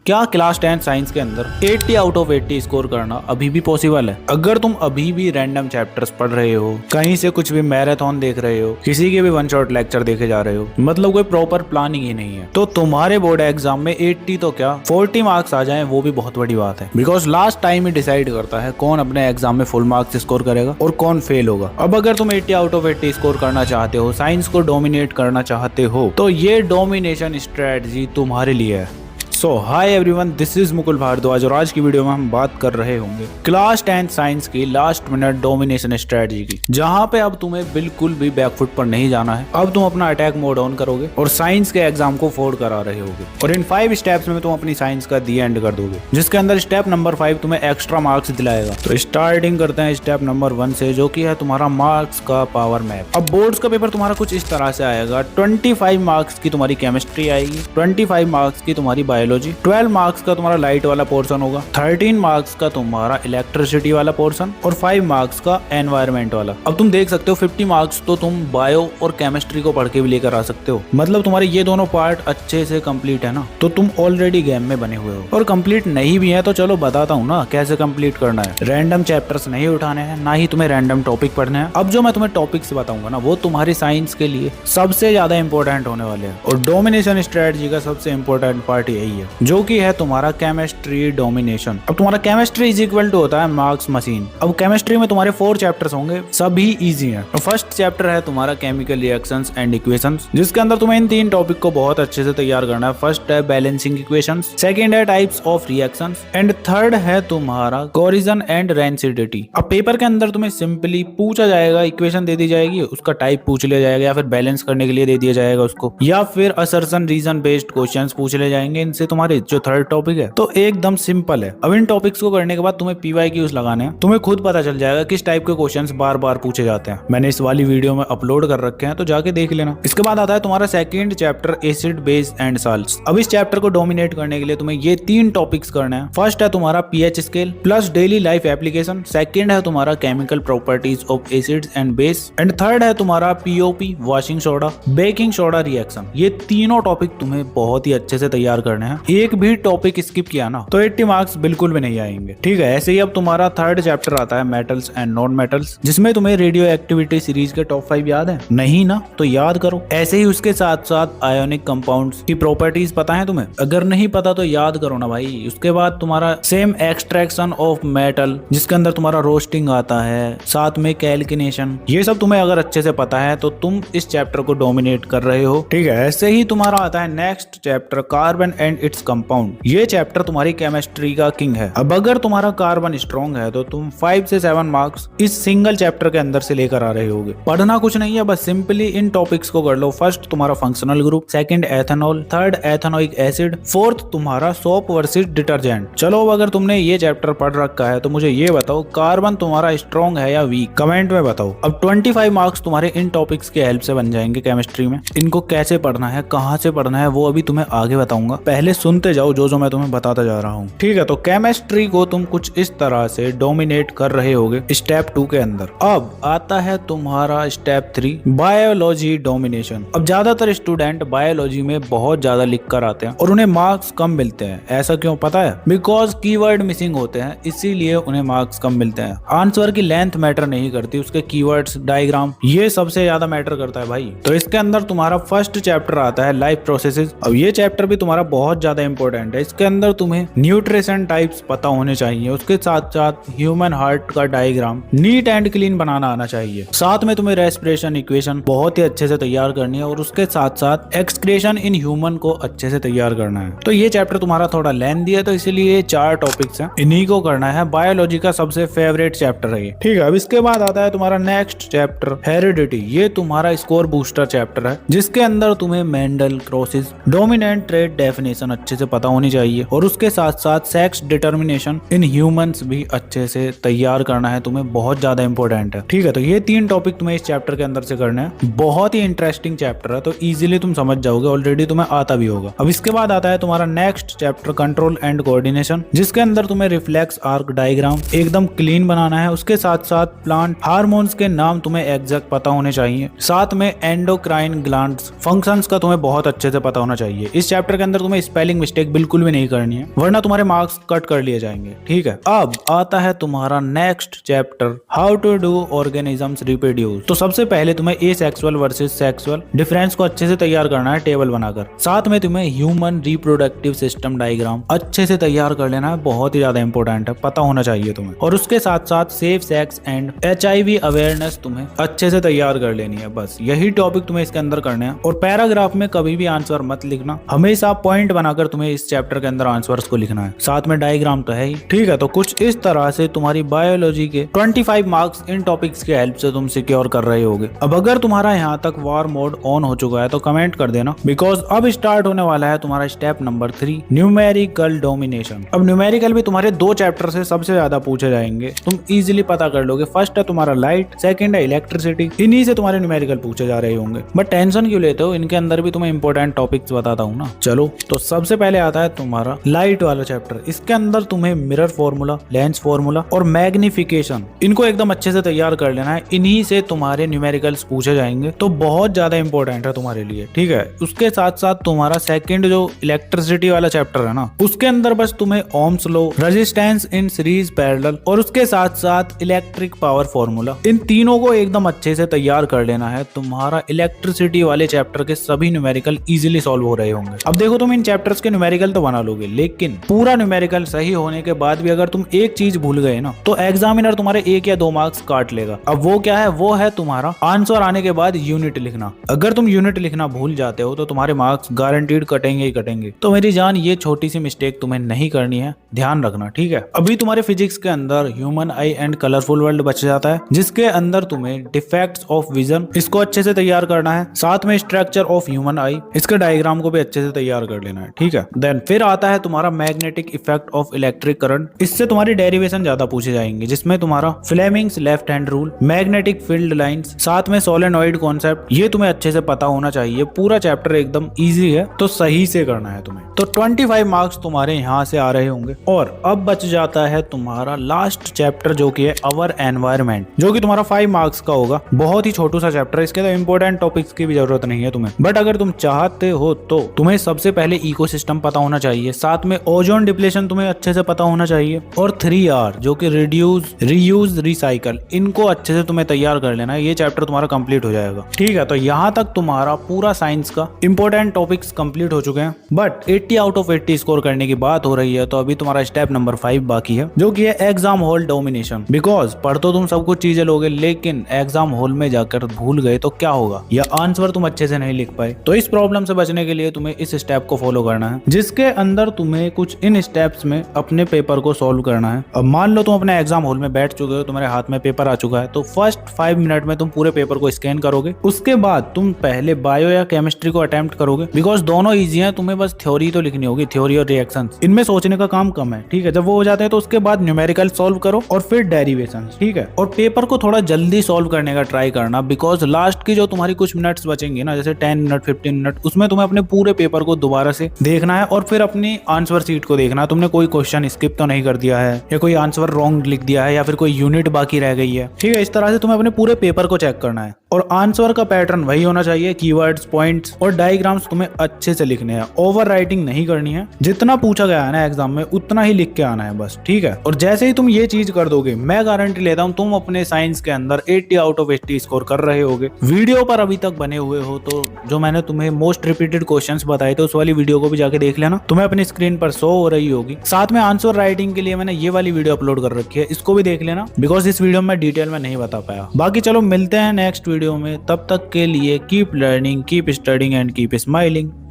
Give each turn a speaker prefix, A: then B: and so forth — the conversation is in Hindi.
A: क्या क्लास 10 साइंस के अंदर 80 आउट ऑफ 80 स्कोर करना अभी भी पॉसिबल है? अगर तुम अभी भी रैंडम चैप्टर्स पढ़ रहे हो, कहीं से कुछ भी मैराथन देख रहे हो, किसी के भी वन शॉट लेक्चर देखे जा रहे हो, मतलब कोई प्रॉपर प्लानिंग ही नहीं है, तो तुम्हारे बोर्ड एग्जाम में 80 तो क्या 40 मार्क्स आ जाएं वो भी बहुत बड़ी बात है। Because last time he decide करता है कौन अपने एग्जाम में फुल मार्क्स स्कोर करेगा और कौन फेल होगा। अब अगर तुम 80 आउट ऑफ 80 स्कोर करना चाहते हो, साइंस को डोमिनेट करना चाहते हो, तो ये डोमिनेशन स्ट्रेटजी तुम्हारे लिए है। So hi everyone, this is Mukul Bhardwaj और आज की वीडियो में हम बात कर रहे होंगे क्लास 10 साइंस की लास्ट मिनट डोमिनेशन स्ट्रेटजी की, जहां पे अब तुम्हें बिल्कुल भी बैकफुट पर नहीं जाना है। अब तुम अपना अटैक मोड ऑन करोगे और साइंस के एग्जाम को फोड़ करा रहे होगे और इन 5 स्टेप्स में तुम अपनी साइंस का दी एंड कर दोगे, जिसके अंदर स्टेप नंबर 5 तुम्हें एक्स्ट्रा मार्क्स दिलाएगा। तो स्टार्टिंग करते हैं स्टेप नंबर 1 से, जो कि है तुम्हारा मार्क्स का पावर मैप। अब बोर्ड्स का पेपर तुम्हारा कुछ इस तरह से आएगा। 25 मार्क्स की तुम्हारी केमिस्ट्री आएगी, 25 मार्क्स की तुम्हारी बायोलॉजी, 12 मार्क्स का तुम्हारा लाइट वाला पोर्शन होगा, 13 मार्क्स का तुम्हारा इलेक्ट्रिसिटी वाला पोर्शन और 5 मार्क्स का एनवायरमेंट वाला। अब तुम देख सकते हो 50 मार्क्स तो तुम बायो और केमिस्ट्री को पढ़ के भी लेकर आ सकते हो। मतलब तुम्हारे ये दोनों पार्ट अच्छे से कंप्लीट है ना, तो तुम ऑलरेडी गेम में बने हुए हो। और कंप्लीट नहीं भी है तो चलो बताता हूँ ना कैसे कंप्लीट करना है। रैंडम चैप्टर्स नहीं उठाने हैं, ना ही तुम्हें रैंडम टॉपिक पढ़ने हैं। अब जो मैं तुम्हें टॉपिक्स बताऊंगा ना, वो तुम्हारी साइंस के लिए सबसे ज्यादा इंपॉर्टेंट होने वाले हैं। और डोमिनेशन स्ट्रेटजी का सबसे इंपॉर्टेंट पार्ट यही है, जो कि है तुम्हारा केमिस्ट्री डोमिनेशन। अब तुम्हारा केमिस्ट्री इज इक्वल टू होता है मार्क्स मशीन। अब केमिस्ट्री में तुम्हारे 4 चैप्टर्स होंगे, सभी इजी हैं। फर्स्ट चैप्टर है तुम्हारा केमिकल रिएक्शंस एंड इक्वेशंस, जिसके अंदर तुम्हें इन 3 टॉपिक को बहुत अच्छे से तैयार करना है। फर्स्ट है बैलेंसिंग इक्वेशंस, सेकंड है types of reactions and third है तुम्हारा कोरिजन एंड रेंसिडिटी। अब पेपर के अंदर तुम्हें सिंपली पूछा जाएगा, इक्वेशन दे दी जाएगी, उसका टाइप पूछ लिया जाएगा, या फिर बैलेंस करने के लिए दे दिया जाएगा उसको, या फिर असर्शन रीजन बेस्ड क्वेश्चंस पूछ ले जाएंगे इनसे तुम्हारे जो थर्ड टॉपिक है। तो एकदम सिंपल है। अब इन टॉपिक्स को करने के बाद तुम्हें PYQs लगाने हैं। तुम्हें खुद पता चल जाएगा किस टाइप के क्वेश्चंस बार बार पूछे जाते हैं। मैंने इस वाली वीडियो में अपलोड कर रखे हैं, तो जाके देख लेना। इसके बाद आता है तुम्हारा second chapter acid base and salts. अब इस चैप्टर को डोमिनेट करने के लिए तुम्हें ये 3 टॉपिक्स करने हैं। फर्स्ट है तुम्हारा pH scale plus daily life application, second है तुम्हारा chemical properties of acids and base and third है तुम्हारा POP washing soda baking soda reaction. ये तीनों टॉपिक तुम्हें बहुत ही अच्छे से तैयार करने हैं। एक भी टॉपिक स्किप किया ना तो 80 मार्क्स बिल्कुल भी नहीं आएंगे। ठीक है, ऐसे ही अब तुम्हारा थर्ड चैप्टर आता है मेटल्स एंड नॉन मेटल्स, जिसमें तुम्हें रेडियो एक्टिविटी सीरीज के टॉप 5 याद है? नहीं ना, तो याद करो। ऐसे ही उसके साथ साथ आयोनिक कंपाउंड्स की प्रॉपर्टीज पता है तुम्हें? अगर नहीं पता तो याद करो ना भाई। उसके बाद तुम्हारा सेम एक्सट्रैक्शन ऑफ मेटल, जिसके अंदर तुम्हारा रोस्टिंग आता है, साथ में कैल्किनेशन। ये सब तुम्हें अगर अच्छे से पता है तो तुम इस चैप्टर को डोमिनेट कर रहे हो। ठीक है, ऐसे ही तुम्हारा आता है next chapter carbon and its compound. ये चैप्टर तुम्हारी केमिस्ट्री का किंग है। अब अगर तुम्हारा कार्बन स्ट्रॉन्ग है तो तुम 5 से 7 मार्क्स इस सिंगल चैप्टर के अंदर से लेकर आ रहे होगे। पढ़ना कुछ नहीं है, बस सिंपली इन टॉपिक्स को कर लो। फर्स्ट तुम्हारा functional group, second ethanol, third ethanoic acid, fourth तुम्हारा सोप वर्सेस डिटर्जेंट। चलो अगर तुमने ये चैप्टर पढ़ रखा है तो मुझे ये बताओ, कार्बन तुम्हारा स्ट्रॉन्ग है या वीक? कमेंट में बताओ। अब 25 मार्क्स तुम्हारे इन टॉपिक्स के हेल्प से बन जाएंगे केमिस्ट्री में। इनको कैसे पढ़ना है, कहाँ से पढ़ना है, वो अभी तुम्हें आगे बताऊंगा। पहले सुनते जाओ जो मैं तुम्हें बताता जा रहा हूँ। ठीक है, तो केमिस्ट्री को तुम कुछ इस तरह से डोमिनेट कर रहे होगे स्टेप 2 के अंदर। अब आता है तुम्हारा स्टेप 3 बायोलॉजी डोमिनेशन। अब ज्यादातर स्टूडेंट बायोलॉजी में बहुत ज्यादा लिख कर आते हैं और उन्हें मार्क्स कम मिलते हैं। ऐसा क्यों पता है? बिकॉज कीवर्ड मिसिंग होते हैं, इसीलिए उन्हें मार्क्स कम मिलते हैं। आंसर की लेंथ मैटर नहीं करती, उसके कीवर्ड्स, डायग्राम, ये सबसे ज्यादा मैटर करता है भाई। तो इसके अंदर तुम्हारा फर्स्ट चैप्टर आता है लाइफ प्रोसेसेस। अब ये चैप्टर भी तुम्हारा बहुत ज्यादा इंपॉर्टेंट है। इसके अंदर तुम्हें न्यूट्रिशन टाइप्स पता होने चाहिए, उसके साथ साथ ह्यूमन हार्ट का डायग्राम नीट एंड क्लीन बनाना आना चाहिए। साथ में तुम्हें रेस्पिरेशन इक्वेशन बहुत ही अच्छे से तैयार करनी है और उसके साथ साथ एक्सक्रीशन इन ह्यूमन को अच्छे से तैयार करना है। तो ये चैप्टर तुम्हारा थोड़ा लेंथी है, तो इसीलिए 4 टॉपिक्स हैं, इन्हीं को करना है। बायोलॉजी का सबसे फेवरेट चैप्टर है ये। ठीक है, अब इसके बाद आता है तुम्हारा नेक्स्ट चैप्टर हेरिडिटी। ये तुम्हारा स्कोर बूस्टर चैप्टर है, जिसके अंदर तुम्हें Mendel crosses dominant trait definition अच्छे से पता होनी चाहिए और उसके साथ साथ सेक्स डिटर्मिनेशन इन ह्यूमंस भी अच्छे से तैयार करना है तुम्हें, बहुत ज्यादा इंपॉर्टेंट है। ठीक है, तो ये 3 टॉपिक तुम्हें इस चैप्टर के अंदर से करना है। बहुत ही इंटरेस्टिंग चैप्टर है, तो इजीली तुम समझ जाओगे, ऑलरेडी तुम्हें आता भी होगा। अब इसके बाद आता है तुम्हारा next chapter control and coordination, जिसके अंदर तुम्हें रिफ्लेक्स आर्क डायग्राम एकदम क्लीन बनाना है। उसके साथ साथ प्लांट हार्मोन्स के नाम तुम्हें एग्जैक्ट पता होने चाहिए। साथ में एंडोक्राइन ग्लैंड्स फंक्शंस का तुम्हें बहुत अच्छे से पता होना चाहिए। इस चैप्टर के अंदर तुम्हें स्पेलिंग मिस्टेक बिल्कुल भी नहीं करनी है, वरना तुम्हारे मार्क्स कट कर लिए जाएंगे। ठीक है, अब आता है तुम्हारा next chapter, how to do organisms reproduce. तो सबसे पहले तुम्हें एसेक्सुअल वर्सेस सेक्सुअल डिफरेंस को अच्छे से तैयार करना है टेबल बनाकर। साथ में तुम्हें ह्यूमन रिप्रोडक्टिव सिस्टम डायग्राम अच्छे से तैयार कर लेना है, बहुत ही ज्यादा इंपॉर्टेंट है, पता होना चाहिए तुम्हें। और उसके साथ साथ safe sex and HIV awareness तुम्हें अच्छे से तैयार कर लेनी है। बस यही टॉपिक तुम्हें इसके अंदर करने हैं। और पैराग्राफ में कभी भी आंसर मत लिखना, हमेशा पॉइंट बनाकर तुम्हें इस चैप्टर के अंदर आंसर्स को लिखना है। साथ में डायग्राम तो है ही। ठीक है, तो कुछ इस तरह से तुम्हारी बायोलॉजी के 25 मार्क्स इन टॉपिक्स की हेल्प से तुम सिक्योर कर रहे होगे। अब अगर तुम्हारा यहाँ तक वार मोड ऑन हो चुका है तो कमेंट कर देना, बिकॉज अब स्टार्ट होने वाला है तुम्हारा स्टेप नंबर 3, न्यूमेरिकल डोमिनेशन। अब न्यूमेरिकल भी तुम्हारे 2 चैप्टर से सबसे ज्यादा पूछे जाएंगे, तुम इजीली पता कर लोगे। फर्स्ट है तुम्हारा लाइट, सेकंड है इलेक्ट्रिसिटी। इन्हीं से तुम्हारे न्यूमेरिकल पूछे जा रहे होंगे, बट टेंशन क्यों लेते हो, इनके अंदर भी तुम्हें इंपॉर्टेंट टॉपिक्स बताता हूँ ना। चलो, तो सबसे पहले आता है तुम्हारा लाइट वाला चैप्टर। इसके अंदर तुम्हें मिरर फॉर्मूला, लेंस फॉर्मूला और मैग्निफिकेशन, इनको एकदम अच्छे से तैयार कर लेना है। इन्हीं से तुम्हारे न्यूमेरिकल्स पूछे जाएंगे, तो बहुत ज्यादा इंपॉर्टेंट है तुम्हारे लिए। ठीक है, उसके साथ साथ तुम्हारा सेकंड जो इलेक्ट्रिसिटी वाला चैप्टर है ना, उसके अंदर बस तुम्हें Ohm's law, resistance in series parallel और उसके साथ साथ इलेक्ट्रिक पावर फॉर्मूला, इन तीनों को एकदम अच्छे से तैयार कर लेना है। तुम्हारा इलेक्ट्रिसिटी वाले चैप्टर के सभी न्यूमेरिकल इजीली सॉल्व हो रहे होंगे। अब देखो, तुम इन चैप्टर्स के न्यूमेरिकल तो बना लोगे, लेकिन पूरा न्यूमेरिकल सही होने के बाद भी अगर तुम एक चीज भूल गए ना, तो एग्जामिनर तुम्हारे 1 या 2 मार्क्स काट लेगा। अब वो क्या है, वो है तुम्हारा आंसर आने के बाद यूनिट लिखना। अगर तुम यूनिट लिखना भूल जाते हो तो तुम्हारे मार्क्स गारंटीड कटेंगे ही कटेंगे। तो मेरी जान, ये छोटी सी मिस्टेक तुम्हें नहीं करनी है, ध्यान रखना। ठीक है, अभी तुम्हारे फिजिक्स के अंदर human I and colourful world बच जाता है, जिसके अंदर तुम्हें डिफेक्ट्स ऑफ विजन, इसको अच्छे से तैयार करना है। साथ में स्ट्रक्चर ऑफ ह्यूमन आई, इसके डायग्राम को भी अच्छे से तैयार कर लेना है। ठीक है, देन फिर आता है तुम्हारा magnetic effect of electric current. इससे तुम्हारी डेरिवेशन ज्यादा पूछे जाएंगे, जिसमें तुम्हारा Fleming's left hand rule, magnetic field lines, साथ में सोलेनॉइड कॉन्सेप्ट, ये तुम्हें अच्छे से पता होना चाहिए। पूरा चैप्टर एकदम इजी है, तो सही से करना है तुम्हें। तो 25 मार्क्स तुम्हारे यहाँ से आ रहे होंगे। और अब बच जाता है तुम्हारा लास्ट चैप्टर, जो कि है अवर एनवायरमेंट, जो कि तुम्हारा 5 मार्क्स का होगा। बहुत ही छोटू सा चैप्टर है, इसके तो इंपॉर्टेंट टॉपिक्स की भी जरूरत नहीं है तुम्हें, बट अगर तुम चाहते हो तो तुम्हें सबसे पहले इकोसिस्टम पता होना चाहिए, साथ में ओजोन डिप्लेशन तुम्हें अच्छे से पता होना चाहिए, और 3R जो कि रिड्यूस, रीयूज, रिसाइकल, इनको अच्छे से तुम्हें तैयार कर लेना है। ये चैप्टर तुम्हारा कंप्लीट हो जाएगा। ठीक है, तो यहाँ तक तुम्हारा पूरा साइंस का इंपॉर्टेंट टॉपिक्स कंप्लीट हो चुके हैं। बट 80 आउट ऑफ 80 स्कोर करने की बात हो रही है, तो अभी तुम्हारा स्टेप नंबर 5 बाकी है, जो कि है एग्जाम हॉल डोमिनेशन। बिकॉज पढ़ तो तुम सब कुछ चीजें लोगे, लेकिन एग्जाम हॉल में जाकर भूल गए तो क्या होगा, या आंसर तुम अच्छे से नहीं लिख पाए। तो इस प्रॉब्लम से बचने के लिए तुम्हें इस स्टेप को फॉलो करना है, जिसके अंदर तुम्हें कुछ इन स्टेप्स में अपने पेपर को सॉल्व करना है। अब मान लो तुम अपने एग्जाम हॉल में बैठ चुके हो, तुम्हारे हाथ में पेपर आ चुका है, तो फर्स्ट 5 मिनट में तुम पूरे पेपर को स्कैन करोगे। उसके बाद तुम पहले बायो या केमिस्ट्री को अटेम्प्ट करोगे, बिकॉज दोनों इजी हैं, तुम्हें बस थ्योरी तो लिखनी होगी, थ्योरी और रिएक्शन, इनमें सोचने का काम कम है। ठीक है, जब वो हो जाते हैं तो उसके बाद न्यूमेरिकल सॉल्व करो और फिर डेरिवेशन। ठीक है, और पेपर को थोड़ा जल्दी सॉल्व करने का ट्राई करना, बिकॉज लास्ट की जो तुम्हारी कुछ मिनट्स बचेंगे ना, जैसे 10 मिनट 15 मिनट, उसमें तुम्हें अपने पूरे पेपर को दोबारा से देखना है और फिर अपनी आंसर शीट को देखना है, तुमने कोई क्वेश्चन स्किप तो नहीं कर दिया है, या कोई आंसर रॉन्ग लिख दिया है, या फिर कोई यूनिट बाकी रह गई है। ठीक है, इस तरह से तुम्हें अपने पूरे पेपर को चेक करना है। और आंसर का पैटर्न वही होना चाहिए, कीवर्ड्स, पॉइंट्स और डायग्राम्स तुम्हें अच्छे से लिखने हैं, ओवर राइटिंग नहीं करनी है। जितना पूछा गया है ना एग्जाम में, उतना ही लिख के आना है बस। ठीक है, और जैसे ही तुम ये चीज कर दोगे, मैं गारंटी लेता हूँ तुम अपने साइंस के अंदर 80 आउट ऑफ 80 स्कोर कर रहे होगे। वीडियो पर अभी तक बने हुए हो तो जो मैंने तुम्हें मोस्ट रिपीटेड क्वेश्चंस बताए थे, उस वाली वीडियो को भी जाके देख लेना, तुम्हें अपनी स्क्रीन पर शो हो रही होगी। साथ में आंसर राइटिंग के लिए मैंने ये वाली वीडियो अपलोड कर रखी है, इसको भी देख लेना, बिकॉज इस वीडियो में डिटेल में नहीं बता पाया। बाकी चलो मिलते हैं नेक्स्ट वीडियो में, तब तक के लिए keep learning, keep studying and keep smiling.